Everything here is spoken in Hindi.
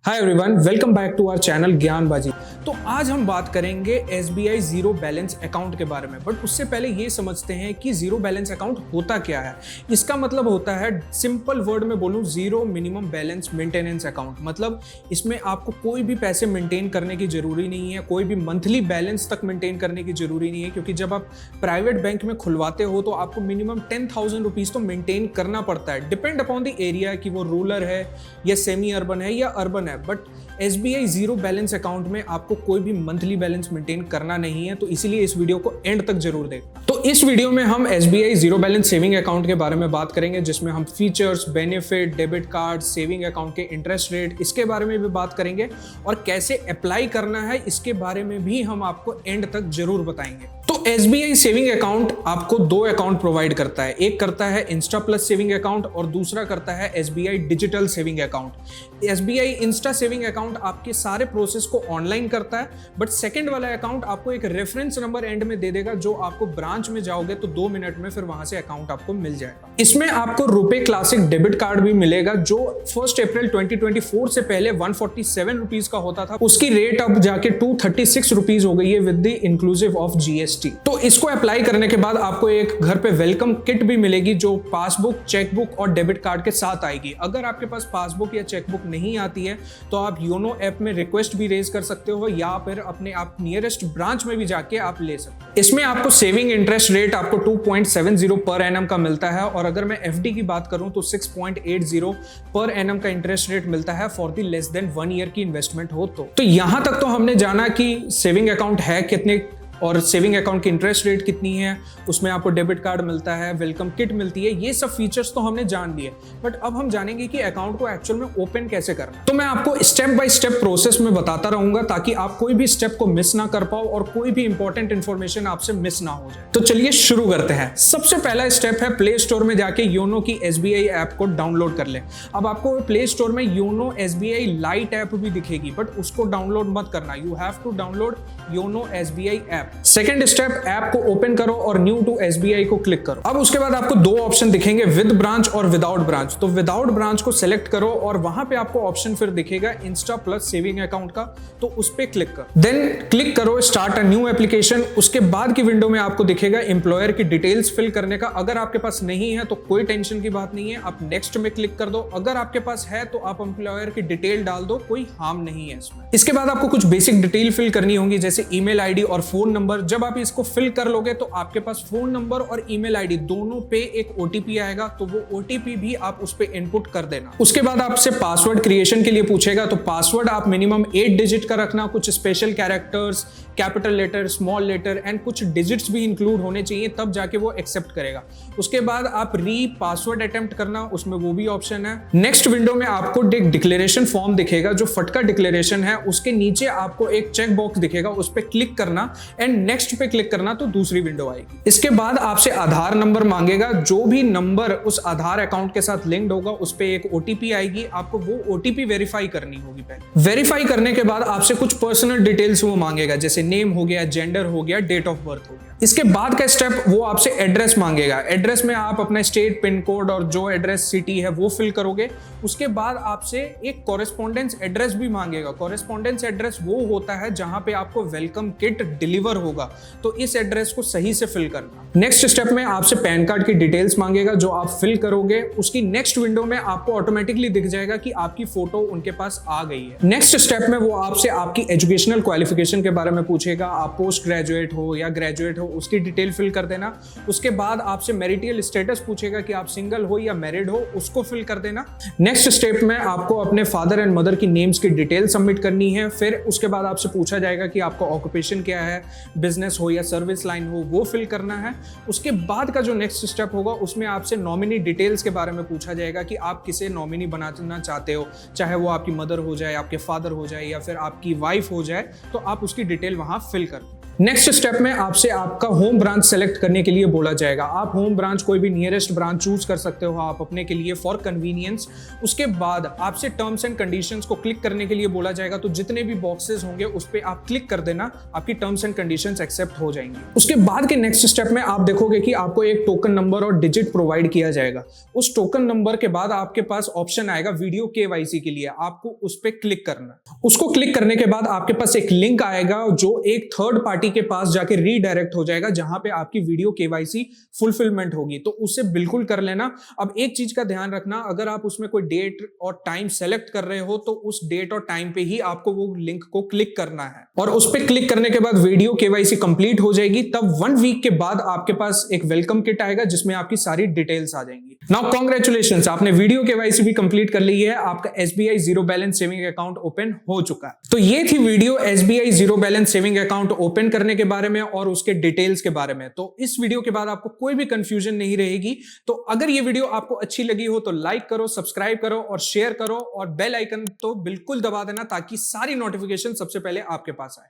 Hi everyone, welcome back to our channel Gyanbaazi. तो आज हम बात करेंगे एसबीआई जीरो बैलेंस अकाउंट के बारे में। बट उससे पहले ये समझते हैं कि जीरो बैलेंस अकाउंट होता क्या है। इसका मतलब होता है, सिंपल वर्ड में बोलूं, zero minimum balance maintenance account. मतलब इसमें आपको कोई भी पैसे मेंटेन करने की जरूरी नहीं है, कोई भी मंथली बैलेंस तक मेंटेन करने की जरूरी नहीं है, क्योंकि जब आप प्राइवेट बैंक में खुलवाते हो तो आपको मिनिमम 10,000 रुपीज तो मेंटेन करना पड़ता है, डिपेंड अपॉन द एरिया कि वो रूरल है या सेमी अर्बन है या अर्बन है। But SBI zero balance account में आपको कोई भी मंथली बैलेंस मेंटेन करना नहीं है, तो इसीलिए इस वीडियो को एंड तक जरूर देखना। तो इस वीडियो में हम SBI zero balance saving account के बारे में बात करेंगे, जिसमें हम features, benefit, debit card, saving account के इंटरेस्ट रेट, इसके बारे में भी बात करेंगे और कैसे अप्लाई करना है इसके बारे में भी हम आपको एंड तक जरूर बताएंगे। तो एसबीआई सेविंग अकाउंट आपको दो अकाउंट प्रोवाइड करता है। एक करता है इंस्टा प्लस सेविंग अकाउंट और दूसरा करता है SBI digital saving account. SBI Insta saving account आपके सारे प्रोसेस को ऑनलाइन करता है, बट सेकंड वाला अकाउंट आपको एक रेफरेंस नंबर एंड में दे देगा, जो आपको ब्रांच में जाओगे तो 2 मिनट में फिर वहां से अकाउंट आपको मिल जाएगा। इसमें आपको रुपे क्लासिक डेबिट कार्ड भी मिलेगा, जो 1 अप्रैल 2024 से पहले 147 रुपीज का होता था, उसकी रेट अब जाके 236 रुपीज हो गई है with the inclusive of GST. तो इसको अप्लाई करने के बाद आपको एक घर पे वेलकम किट भी मिलेगी, जो पासबुक, चेकबुक और डेबिट कार्ड के साथ आएगी। अगर आपके पास पासबुक या चेकबुक नहीं आती है तो आप योनो ऐप में रिक्वेस्ट भी रेज कर सकते हो, या फिर अपने आप नियरेस्ट ब्रांच में भी जाके आप ले सकते हो। इसमें आपको सेविंग इंटरेस्ट रेट आपको 2.70 पर एनम का मिलता है, और अगर मैं एफडी की बात करूं तो 6.80 पर एनम का इंटरेस्ट रेट मिलता है for the less than 1 year की इन्वेस्टमेंट हो तो यहां तक तो हमने जाना कि सेविंग अकाउंट है कितने और सेविंग अकाउंट की इंटरेस्ट रेट कितनी है, उसमें आपको डेबिट कार्ड मिलता है, वेलकम किट मिलती है, ये सब फीचर्स तो हमने जान लिए। बट अब हम जानेंगे कि अकाउंट को एक्चुअल में ओपन कैसे करना। तो मैं आपको स्टेप बाय स्टेप प्रोसेस में बताता रहूंगा, ताकि आप कोई भी स्टेप को मिस ना कर पाओ और कोई भी इंपॉर्टेंट इंफॉर्मेशन आपसे मिस ना हो जाए। तो चलिए शुरू करते हैं। सबसे पहला स्टेप है प्ले स्टोर में जाके योनो की एसबीआई ऐप को डाउनलोड कर ले। अब आपको प्ले स्टोर में योनो एसबीआई लाइट ऐप भी दिखेगी, बट उसको डाउनलोड मत करना। You have to download YONO SBI app. Second step, app को ओपन करो और न्यू टू एसबीआई को क्लिक करो। अब उसके बाद आपको दो ऑप्शन दिखेंगे, विद ब्रांच और विदाउट ब्रांच। तो विदाउट ब्रांच को सिलेक्ट करो और वहां पे आपको ऑप्शन फिर दिखेगा इंस्टा प्लस सेविंग अकाउंट का, तो उस पे क्लिक करो। देन क्लिक करो स्टार्ट अ न्यू एप्लीकेशन। उसके बाद की विंडो में आपको दिखेगा एम्प्लॉयर की डिटेल्स फिल करने का। अगर आपके पास नहीं है तो कोई टेंशन की बात नहीं है, आप नेक्स्ट में क्लिक कर दो। अगर आपके पास है तो आप एम्प्लॉयर की डिटेल डाल दो, कोई हार्म नहीं है इसमें। इसके बाद आपको कुछ बेसिक डिटेल फिल करनी होगी, जैसे ईमेल आईडी और फोन नंबर। जब आप इसको फिल कर लोगे तो आपके पास फोन नंबर और ईमेल आईडी दोनों पे एक ओटीपी आएगा, तो वो ओटीपी भी आप उस पे इनपुट कर देना। उसके बाद आपसे पासवर्ड क्रिएशन के लिए पूछेगा, तो पासवर्ड आप मिनिमम 8 डिजिट का रखना। कुछ special characters, capital letter, small letter and कुछ डिजिट्स भी इंक्लूड होने चाहिए, तब जाके वो एक्सेप्ट करेगा। उसके बाद आप री पासवर्ड अटेम्प्ट करना, उसमें वो भी ऑप्शन है। नेक्स्ट विंडो में आपको एक डिक्लेरेशन फॉर्म दिखेगा, जो फटका डिक्लेरेशन है। उसके नीचे आपको एक चेक बॉक्स दिखेगा, उस पर क्लिक करना एंड नेक्स्ट पे क्लिक करना, तो दूसरी विंडो आएगी। इसके बाद आपसे आधार नंबर मांगेगा। जो भी नंबर उस आधार अकाउंट के साथ लिंक्ड होगा, उस पे एक ओटीपी आएगी, आपको वो ओटीपी वेरीफाई करनी होगी पहले। वेरीफाई करने के बाद आपसे कुछ पर्सनल डिटेल्स वो मांगेगा, जैसे नेम हो गया, जेंडर हो गया, डेट ऑफ बर्थ हो गया। इसके बाद का स्टेप, वो आपसे एड्रेस मांगेगा। एड्रेस में आप अपना स्टेट, पिन कोड और जो एड्रेस सिटी है वो फिल करोगे। उसके बाद आपसे एक कॉरेस्पॉन्डेंस एड्रेस भी मांगेगा। कॉरेस्पॉन्डेंस एड्रेस वो होता है जहां पे आपको वेलकम किट डिलीवर होगा, तो इस एड्रेस को सही से फिल करना। नेक्स्ट स्टेप में आपसे पैन कार्ड की डिटेल्स मांगेगा, जो आप फिल करोगे। उसकी नेक्स्ट विंडो में आपको ऑटोमेटिकली दिख जाएगा कि आपकी फोटो उनके पास आ गई है। नेक्स्ट स्टेप में वो आपसे आपकी एजुकेशनल क्वालिफिकेशन के बारे में पूछेगा। आप पोस्ट ग्रेजुएट हो या ग्रेजुएट हो, उसकी डिटेल फिल कर देना। उसके बाद आपसे मैरिटल स्टेटस पूछेगा कि आप सिंगल हो या मैरिड हो, उसको फिल कर देना। नेक्स्ट स्टेप में आपको अपने फादर एंड मदर की नेम्स की डिटेल सबमिट करनी है। फिर उसके बाद आपसे पूछा जाएगा कि आपका ऑक्यूपेशन क्या है, बिजनेस हो या सर्विस लाइन हो, वो फिल करना है। उसके बाद का जो नेक्स्ट स्टेप होगा, उसमें आपसे नॉमिनी डिटेल्स के बारे में पूछा जाएगा कि आप किसे नॉमिनी बनाना चाहते हो, चाहे वो आपकी मदर हो जाए, आपके फादर हो जाए या फिर आपकी वाइफ हो जाए, तो आप उसकी डिटेल वहां फिल कर। नेक्स्ट स्टेप में आपसे आपका होम ब्रांच सेलेक्ट करने के लिए बोला जाएगा। आप होम ब्रांच कोई भी नियरेस्ट ब्रांच चूज कर सकते हो आप अपने के लिए फॉर कन्वीनियंस। उसके बाद आपसे टर्म्स एंड कंडीशंस को क्लिक करने के लिए बोला जाएगा, तो जितने भी बॉक्सेस होंगे उस पर आप क्लिक कर देना, आपकी टर्म्स एंड कंडीशंस एक्सेप्ट हो जाएंगी। उसके बाद के नेक्स्ट स्टेप में आप देखोगे कि आपको एक टोकन नंबर और डिजिट प्रोवाइड किया जाएगा। उस टोकन नंबर के बाद आपके पास ऑप्शन आएगा वीडियो केवाईसी के लिए, आपको उस पर क्लिक करना। उसको क्लिक करने के बाद आपके पास एक लिंक आएगा जो एक थर्ड पार्टी के पास जाके रीडायरेक्ट हो जाएगा, जहां पे आपकी वीडियो केवाईसी फुलफिलमेंट होगी, तो उसे बिल्कुल कर लेना। अब एक चीज का ध्यान रखना, अगर आप उसमें कोई डेट और टाइम सेलेक्ट कर रहे हो तो उस डेट और टाइम पे ही आपको वो लिंक को क्लिक करना है, और उस पर क्लिक करने के बाद वीडियो केवाईसी कंप्लीट हो जाएगी। तब 1 वीक के बाद आपके पास एक वेलकम किट आएगा जिसमें आपकी सारी डिटेल्स आ जाएंगी। नाउ कांग्रेचुलेशंस, आपने वीडियो केवाईसी भी कंप्लीट कर ली है, आपका SBI zero balance saving account open हो चुका है। तो ये थी video SBI zero balance saving account open करने के बारे में और उसके डिटेल्स के बारे में। तो इस वीडियो के बाद आपको कोई भी कंफ्यूजन नहीं रहेगी। तो अगर ये वीडियो आपको अच्छी लगी हो तो लाइक करो, सब्सक्राइब करो और शेयर करो, और बेल आइकन तो बिल्कुल दबा देना ताकि सारी नोटिफिकेशन सबसे पहले आपके पास आए।